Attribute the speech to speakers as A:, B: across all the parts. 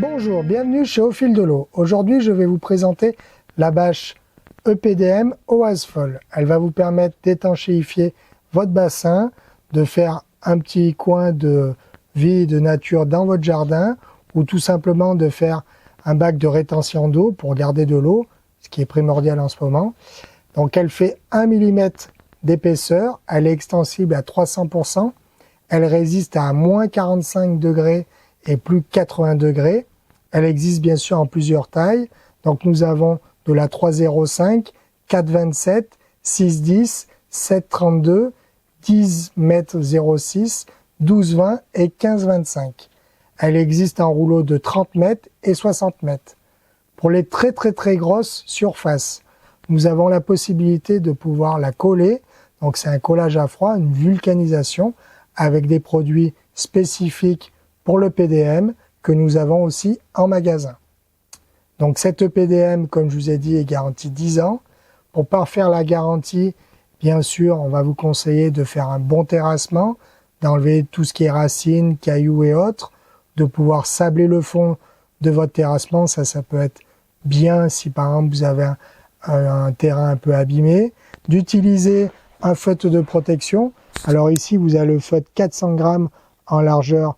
A: Bonjour, bienvenue chez Au Fil de l'Eau. Aujourd'hui, je vais vous présenter la bâche EPDM OASFOL. Elle va vous permettre d'étanchéifier votre bassin, de faire un petit coin de vie de nature dans votre jardin ou tout simplement de faire un bac de rétention d'eau pour garder de l'eau, ce qui est primordial en ce moment. Donc elle fait 1 mm d'épaisseur, elle est extensible à 300%, elle résiste à moins 45 degrés et plus 80 degrés. Elle existe bien sûr en plusieurs tailles. Donc nous avons de la 3,05, 4,27, 6,10, 7,32, 10 mètres 06, 12,20 et 15,25. Elle existe en rouleau de 30 mètres et 60 mètres. Pour les très grosses surfaces, nous avons la possibilité de pouvoir la coller. Donc c'est un collage à froid, une vulcanisation avec des produits spécifiques pour le PDM que nous avons aussi en magasin. Donc cette EPDM, comme je vous ai dit, est garantie 10 ans. Pour parfaire la garantie, bien sûr, on va vous conseiller de faire un bon terrassement, d'enlever tout ce qui est racines, cailloux et autres, de pouvoir sabler le fond de votre terrassement. Ça peut être bien si par exemple vous avez un terrain un peu abîmé. D'utiliser un feutre de protection. Alors ici, vous avez le feutre 400 grammes en largeur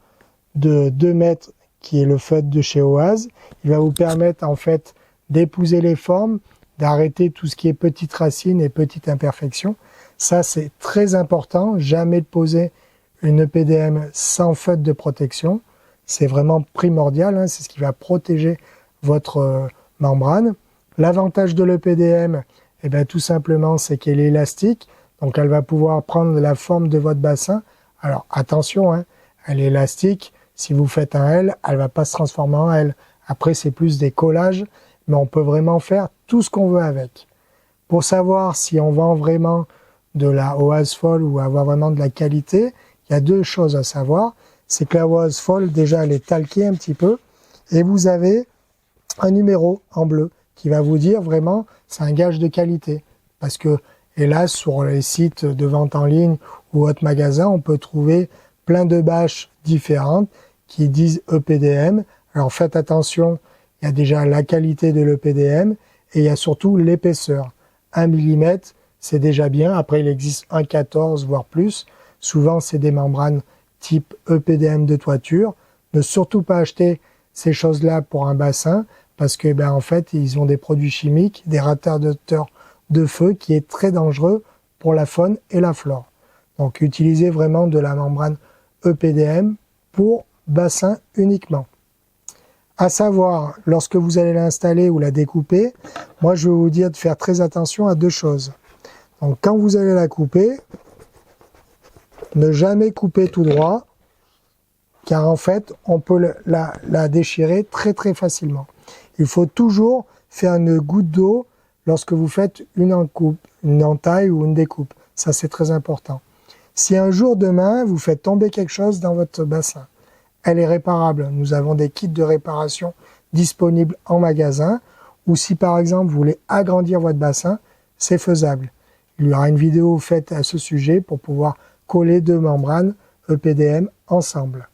A: de 2 mètres, qui est le feutre de chez OAS. Il va vous permettre en fait d'épouser les formes, d'arrêter tout ce qui est petites racines et petites imperfections. Ça, c'est très important. Jamais de poser une EPDM sans feutre de protection. C'est vraiment primordial, hein. C'est ce qui va protéger votre membrane. L'avantage de l'EPDM, eh bien, tout simplement, c'est qu'elle est élastique. Donc, elle va pouvoir prendre la forme de votre bassin. Alors, attention, hein, elle est élastique. Si vous faites un L, elle va pas se transformer en L. Après, c'est plus des collages, mais on peut vraiment faire tout ce qu'on veut avec. Pour savoir si on vend vraiment de la OASFOL ou avoir vraiment de la qualité, il y a deux choses à savoir. C'est que la OASFOL, déjà, elle est talquée un petit peu. Et vous avez un numéro en bleu qui va vous dire vraiment, c'est un gage de qualité. Parce que, hélas, sur les sites de vente en ligne ou autres magasins, on peut trouver plein de bâches différentes qui disent EPDM. Alors faites attention, il y a déjà la qualité de l'EPDM et il y a surtout l'épaisseur. 1 mm, c'est déjà bien. Après, il existe 1,14 voire plus. Souvent, c'est des membranes type EPDM de toiture. Ne surtout pas acheter ces choses-là pour un bassin parce que, en fait, ils ont des produits chimiques, des retardataires de feu qui est très dangereux pour la faune et la flore. Donc, utilisez vraiment de la membrane EPDM pour bassin uniquement. À savoir, lorsque vous allez l'installer ou la découper, moi je vais vous dire de faire très attention à deux choses. Donc quand vous allez la couper, ne jamais couper tout droit, car en fait on peut la déchirer très facilement. Il faut toujours faire une goutte d'eau lorsque vous faites une entaille ou une découpe. Ça c'est très important. Si un jour demain vous faites tomber quelque chose dans votre bassin, elle est réparable. Nous avons des kits de réparation disponibles en magasin. Ou si par exemple vous voulez agrandir votre bassin, c'est faisable. Il y aura une vidéo faite à ce sujet pour pouvoir coller deux membranes EPDM ensemble.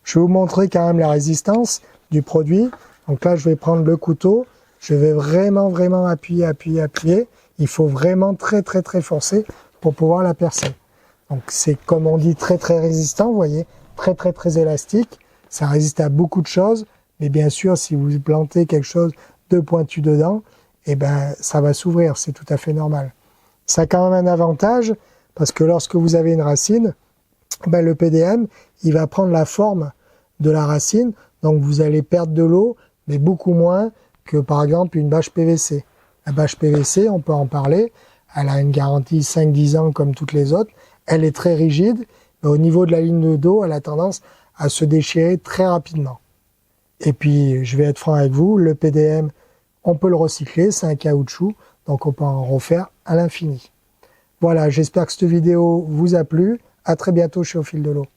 A: Je vais vous montrer quand même la résistance du produit. Donc là, je vais prendre le couteau. Je vais vraiment appuyer. Il faut vraiment très forcer pour pouvoir la percer. Donc c'est, comme on dit, très résistant, vous voyez, très élastique. Ça résiste à beaucoup de choses, mais bien sûr, si vous plantez quelque chose de pointu dedans, ça va s'ouvrir, c'est tout à fait normal. Ça a quand même un avantage, parce que lorsque vous avez une racine, le PDM, il va prendre la forme de la racine, donc vous allez perdre de l'eau, mais beaucoup moins que par exemple une bâche PVC. La bâche PVC, on peut en parler, elle a une garantie 5-10 ans comme toutes les autres, elle est très rigide, mais au niveau de la ligne d'eau, elle a tendance à se déchirer très rapidement. Et puis, je vais être franc avec vous, le PDM, on peut le recycler, c'est un caoutchouc, donc on peut en refaire à l'infini. Voilà, j'espère que cette vidéo vous a plu. À très bientôt chez Au Fil de l'Eau.